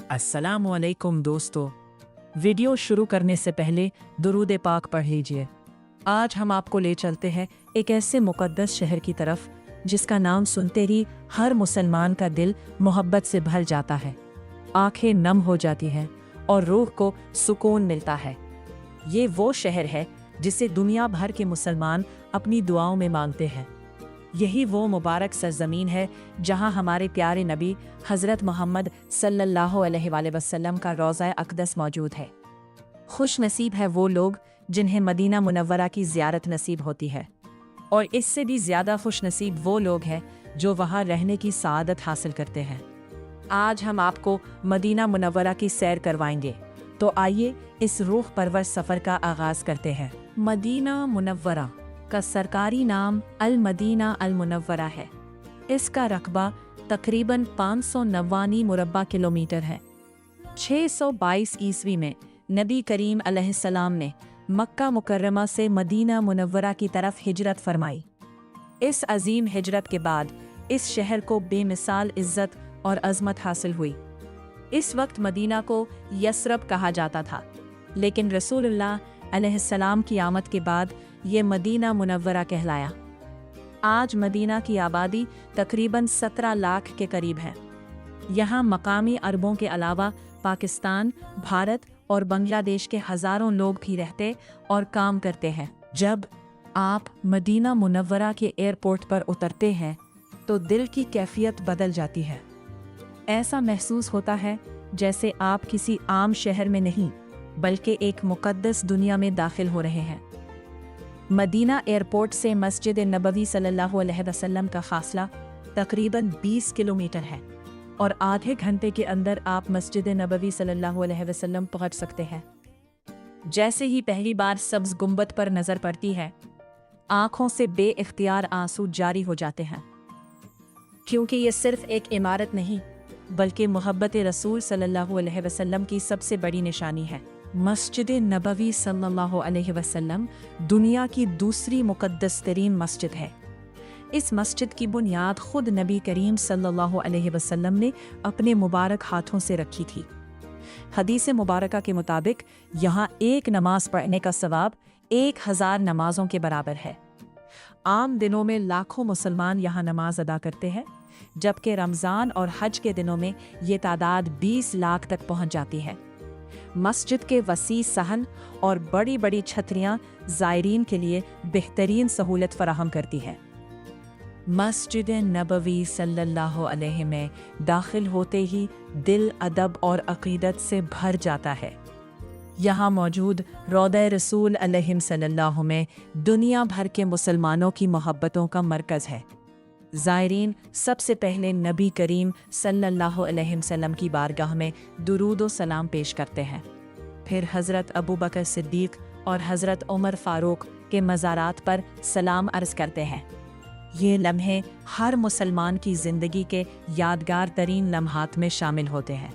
अस्सलाम वालेकुम दोस्तों। वीडियो शुरू करने से पहले दुरूद पाक पढ़ लीजिए। आज हम आपको ले चलते हैं एक ऐसे मुक़द्दस शहर की तरफ जिसका नाम सुनते ही हर मुसलमान का दिल मोहब्बत से भर जाता है, आंखें नम हो जाती हैं और रूह को सुकून मिलता है। ये वो शहर है जिसे दुनिया भर के मुसलमान अपनी दुआओं में मांगते हैं। यही वो मुबारक सरजमीन है जहां हमारे प्यारे नबी हज़रत मोहम्मद सल्लल्लाहु अलैहि वसल्लम का रोज़ा अक़दस मौजूद है। खुश नसीब है वो लोग जिन्हें मदीना मुनव्वरा की ज़ियारत नसीब होती है, और इससे भी ज़्यादा खुश नसीब वो लोग हैं जो वहाँ रहने की सआदत हासिल करते हैं। आज हम आपको मदीना मुनव्वरा की सैर करवाएंगे, तो आइए इस रूह परवर सफ़र का आगाज़ करते हैं। मदीना मुनव्वरा का सरकारी नाम अल मदीना अल मुनव्वरा है। इसका रकबा तकरीबन 599 मुरब्बा किलोमीटर है। 622 ईस्वी में नबी करीम अलैहिस्सलाम ने मक्का मुकर्रमा से मदीना मुनव्वरा की तरफ हिजरत फरमाई। इस अजीम हिजरत के बाद इस शहर को बेमिसाल इज़्ज़त और अज़मत हासिल हुई। इस वक्त मदीना को यसरब कहा जाता था, लेकिन रसूलुल्लाह अलैहिस्सलाम की आमद के बाद ये मदीना मुनव्वरा कहलाया। आज मदीना की आबादी तकरीबन 17 लाख के करीब है। यहाँ मकामी अरबों के अलावा पाकिस्तान, भारत और बांग्लादेश के हज़ारों लोग भी रहते और काम करते हैं। जब आप मदीना मुनव्वरा के एयरपोर्ट पर उतरते हैं तो दिल की कैफियत बदल जाती है। ऐसा महसूस होता है जैसे आप किसी आम शहर में नहीं बल्कि एक मुक़द्दस दुनिया में दाखिल हो रहे हैं। मदीना एयरपोर्ट से मस्जिद नबवी सल्लल्लाहु अलैहि वसल्लम का फासला तकरीबन 20 किलोमीटर है, और आधे घंटे के अंदर आप मस्जिद नबवी सल्लल्लाहु अलैहि वसल्लम पहुंच सकते हैं। जैसे ही पहली बार सब्ज़ गुंबद पर नज़र पड़ती है, आँखों से बेइख्तियार आंसू जारी हो जाते हैं, क्योंकि ये सिर्फ एक इमारत नहीं बल्कि मोहब्बत रसूल सल्लल्लाहु अलैहि वसल्लम की सबसे बड़ी निशानी है। मस्जिद नबवी सल्लल्लाहु अलैहि वसल्लम दुनिया की दूसरी मुक़द्दस तरीन मस्जिद है। इस मस्जिद की बुनियाद खुद नबी करीम सल्लल्लाहु अलैहि वसल्लम ने अपने मुबारक हाथों से रखी थी। हदीस मुबारका के मुताबिक यहाँ एक नमाज पढ़ने का सवाब 1000 नमाजों के बराबर है। आम दिनों में लाखों मुसलमान यहाँ नमाज अदा करते हैं, जबकि रमज़ान और हज के दिनों में ये तादाद 20 लाख तक पहुँच जाती है। मस्जिद के वसी सहन और बड़ी बड़ी छतरियाँ ज़ायरीन के लिए बेहतरीन सहूलत फराहम करती है। मस्जिद नबवी सल्लल्लाहु अलैहि में दाखिल होते ही दिल अदब और अक़ीदत से भर जाता है। यहाँ मौजूद रौज़ा रसूल अलैहि सल्लल्लाहु में दुनिया भर के मुसलमानों की मोहब्बतों का मरकज़ है। ज़ायरीन सबसे पहले नबी करीम सल्लल्लाहु अलैहि वसल्लम की बारगाह में दुरूद व सलाम पेश करते हैं। फिर हज़रत अबू बकर सिद्दीक़ और हज़रत उमर फ़ारूक के मज़ारात पर सलाम अर्ज़ करते हैं। ये लम्हे हर मुसलमान की ज़िंदगी के यादगार तरीन लम्हात में शामिल होते हैं।